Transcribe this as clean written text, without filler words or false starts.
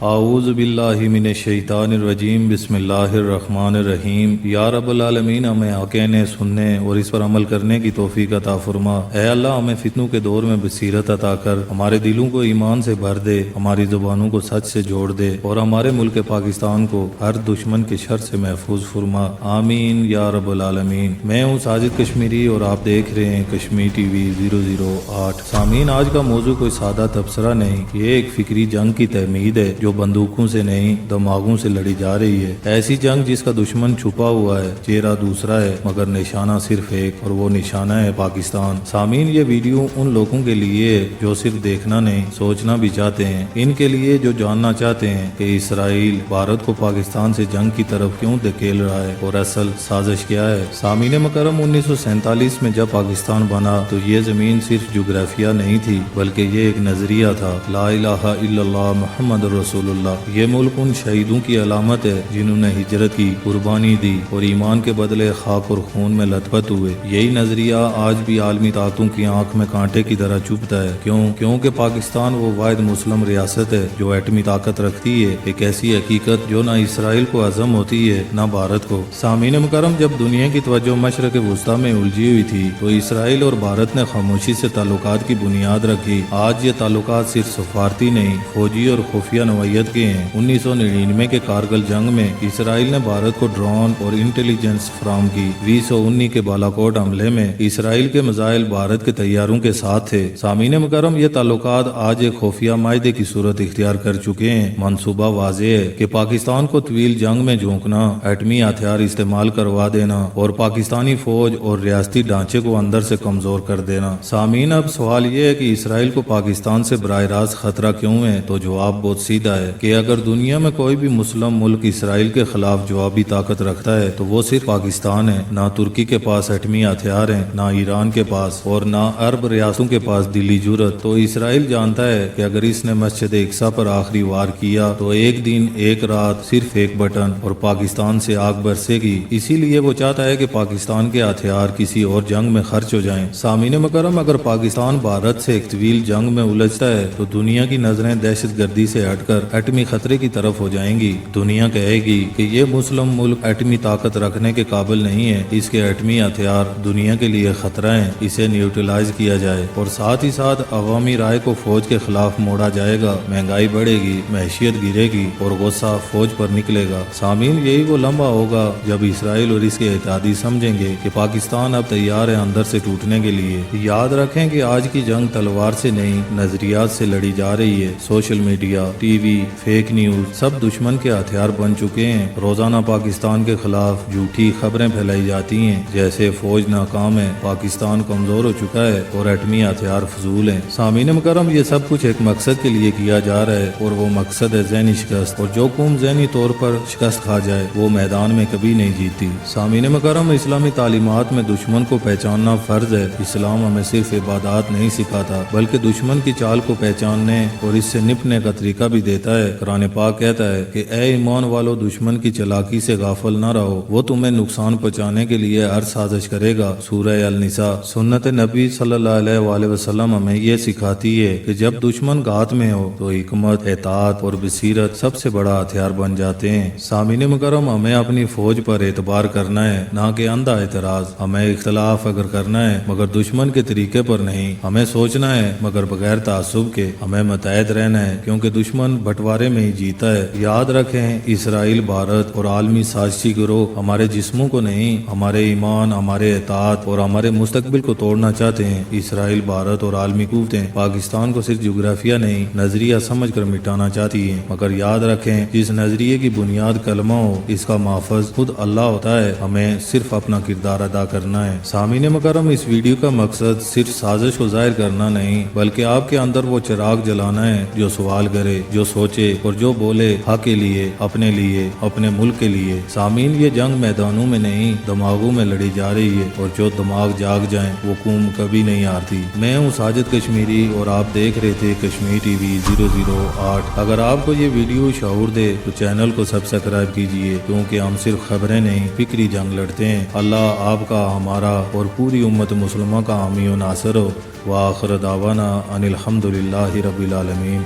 اعوذ باللہ من الشیطان الرجیم بسم اللہ الرحمن الرحیم۔ یا رب العالمین، ہمیں کہنے سننے اور اس پر عمل کرنے کی توفیق عطا فرما۔ اے اللہ، ہمیں فتنوں کے دور میں بصیرت عطا کر، ہمارے دلوں کو ایمان سے بھر دے، ہماری زبانوں کو سچ سے جوڑ دے اور ہمارے ملک پاکستان کو ہر دشمن کے شر سے محفوظ فرما، آمین یا رب العالمین۔ میں ہوں ساجد کشمیری اور آپ دیکھ رہے ہیں کشمیر ٹی وی 008۔ سامعین، آج کا موضوع کوئی سادہ تبصرہ نہیں، یہ ایک فکری جنگ کی تحمید ہے جو بندوقوں سے نہیں دماغوں سے لڑی جا رہی ہے۔ ایسی جنگ جس کا دشمن چھپا ہوا ہے، چہرہ دوسرا ہے مگر نشانہ صرف ایک، اور وہ نشانہ ہے پاکستان۔ سامعین، یہ ویڈیو ان لوگوں کے لیے ہے جو صرف دیکھنا نہیں سوچنا بھی چاہتے ہیں، ان کے لیے جو جاننا چاہتے ہیں کہ اسرائیل بھارت کو پاکستان سے جنگ کی طرف کیوں دھکیل رہا ہے اور اصل سازش کیا ہے۔ سامعین مکرم، 1947 میں جب پاکستان بنا تو یہ زمین صرف جغرافیہ نہیں تھی بلکہ یہ ایک نظریہ تھا، لا الہ الا اللہ محمد رسول اللہ۔ یہ ملک ان شہیدوں کی علامت ہے جنہوں نے ہجرت کی، قربانی دی اور ایمان کے بدلے خاک اور خون میں لت پت ہوئے۔ یہی نظریہ آج بھی عالمی طاقتوں کی آنکھ میں کانٹے کی طرح چبھتا ہے۔ کیونکہ پاکستان وہ واحد مسلم ریاست ہے جو ایٹمی طاقت رکھتی ہے، ایک ایسی حقیقت جو نہ اسرائیل کو ہضم ہوتی ہے نہ بھارت کو۔ سامعین مکرم، جب دنیا کی توجہ مشرق وسطیٰ میں الجھی ہوئی تھی تو اسرائیل اور بھارت نے خاموشی سے تعلقات کی بنیاد رکھی۔ آج یہ تعلقات صرف سفارتی نہیں، فوجی اور خفیہ نوعیت کے ہیں۔ 1999 کے کارگل جنگ میں اسرائیل نے بھارت کو ڈرون اور انٹیلیجنس فراہم کی۔ 2019 کے بالاکوٹ حملے میں اسرائیل کے میزائل بھارت کے طیاروں کے ساتھ تھے۔ سامعین مکرم، یہ تعلقات آج ایک خفیہ معاہدے کی صورت اختیار کر چکے ہیں۔ منصوبہ واضح ہے کہ پاکستان کو طویل جنگ میں جھونکنا، ایٹمی ہتھیار استعمال کروا دینا اور پاکستانی فوج اور ریاستی ڈھانچے کو اندر سے کمزور کر دینا۔ سامعین، اب سوال یہ ہے کہ اسرائیل کو پاکستان سے براہ راست خطرہ کیوں ہے؟ تو جواب بہت سیدھا ہے کہ اگر دنیا میں کوئی بھی مسلم ملک اسرائیل کے خلاف جوابی طاقت رکھتا ہے تو وہ صرف پاکستان ہے۔ نہ ترکی کے پاس ایٹمی ہتھیار ہیں، نہ ایران کے پاس اور نہ عرب ریاستوں کے پاس دلی جرت۔ تو اسرائیل جانتا ہے کہ اگر اس نے مسجد اقصی پر آخری وار کیا تو ایک دن ایک رات صرف ایک بٹن اور پاکستان سے آگ برسے گی۔ اسی لیے وہ چاہتا ہے کہ پاکستان کے ہتھیار کسی اور جنگ میں خرچ ہو جائیں۔ سامعین مکرم، اگر پاکستان بھارت سے ایک طویل جنگ میں الجھتا ہے تو دنیا کی نظریں دہشت گردی سے ہٹ کر ایٹمی خطرے کی طرف ہو جائیں گی۔ دنیا کہے گی کہ یہ مسلم ملک ایٹمی طاقت رکھنے کے قابل نہیں ہے، اس کے ایٹمی ہتھیار دنیا کے لیے خطرہ ہیں، اسے نیوٹرلائز کیا جائے۔ اور ساتھ ہی ساتھ عوامی رائے کو فوج کے خلاف موڑا جائے گا، مہنگائی بڑھے گی، معیشت گرے گی اور غصہ فوج پر نکلے گا۔ سامعین، یہی وہ لمحہ ہوگا جب اسرائیل اور اس کے اتحادی سمجھیں گے کہ پاکستان اب تیار ہے اندر سے ٹوٹنے کے لیے۔ یاد رکھیں کہ آج کی جنگ تلوار سے نہیں نظریات سے لڑی جا رہی ہے۔ Social media, T V, fake news سب دشمن کے ہتھیار بن چکے ہیں۔ روزانہ پاکستان کے خلاف جھوٹی خبریں پھیلائی جاتی ہیں جیسے فوج ناکام ہے، پاکستان کمزور ہو چکا ہے اور ایٹمی ہتھیار فضول ہیں۔ سامعین مکرم، یہ سب کچھ ایک مقصد کے لیے کیا جا رہا ہے اور وہ مقصد ہے ذہنی شکست، اور جو قوم ذہنی طور پر شکست کھا جائے وہ میدان میں کبھی نہیں جیتی۔ سامعین مکرم، اسلامی تعلیمات میں دشمن کو پہچاننا فرض ہے۔ اسلام ہمیں صرف عبادات نہیں سکھاتا بلکہ دشمن کی چال کو پہچاننے اور اس سے نپٹنے کا طریقہ بھی دیتا ہے۔ قرآن پاک کہتا ہے کہ اے ایمان والو، دشمن کی چلاکی سے غافل نہ رہو، وہ تمہیں نقصان پہنچانے کے لیے ہر سازش کرے گا۔ سورہ النساء۔ سنت نبی صلی اللہ علیہ وآلہ وسلم ہمیں یہ سکھاتی ہے کہ جب دشمن گھات میں ہو تو حکمت، اطاعت اور بصیرت سب سے بڑا ہتھیار بن جاتے ہیں۔ سامعین مکرم، ہمیں اپنی فوج پر اعتبار کرنا ہے، نہ کہ اندھا اعتراض۔ ہمیں اختلاف اگر کرنا ہے مگر دشمن کے طریقے پر نہیں، ہمیں سوچنا ہے مگر بغیر تعصب کے۔ ہمیں متحد رہنا ہے کیونکہ دشمن بٹوارے میں ہی جیتا ہے۔ یاد رکھیں، اسرائیل، بھارت اور عالمی سازشی گروہ ہمارے جسموں کو نہیں، ہمارے ایمان، ہمارے اطاعت اور ہمارے مستقبل کو توڑنا چاہتے ہیں۔ اسرائیل، بھارت اور عالمی قوتیں پاکستان کو صرف جغرافیہ نہیں نظریہ سمجھ کر مٹانا چاہتی ہیں، مگر یاد رکھیں جس نظریے کی بنیاد کلمہ ہو اس کا محافظ خود اللہ ہوتا ہے۔ ہمیں صرف اپنا کردار ادا کرنا ہے۔ سامعین مکرم، اس ویڈیو کا مقصد صرف سازش کو ظاہر کرنا نہیں بلکہ آپ کے اندر وہ چراغ جلانا ہے جو سوال کرے، جو سوچے اور جو بولے حق کے لیے، اپنے لیے، اپنے ملک کے لیے۔ سامعین، یہ جنگ میدانوں میں نہیں دماغوں میں لڑی جا رہی ہے اور جو دماغ جاگ جائیں وہ قوم کبھی نہیں ہارتی۔ میں ہوں ساجد کشمیری اور آپ دیکھ رہے تھے کشمیر ٹی وی 008۔ اگر آپ کو یہ ویڈیو شعور دے تو چینل کو سبسکرائب کیجئے، کیونکہ ہم صرف خبریں نہیں فکری جنگ لڑتے ہیں۔ اللہ آپ کا، ہمارا اور پوری امت مسلمہ کا حامی و ناصر ہو۔ وآخر دعوانا ان الحمدللہ رب العالمین۔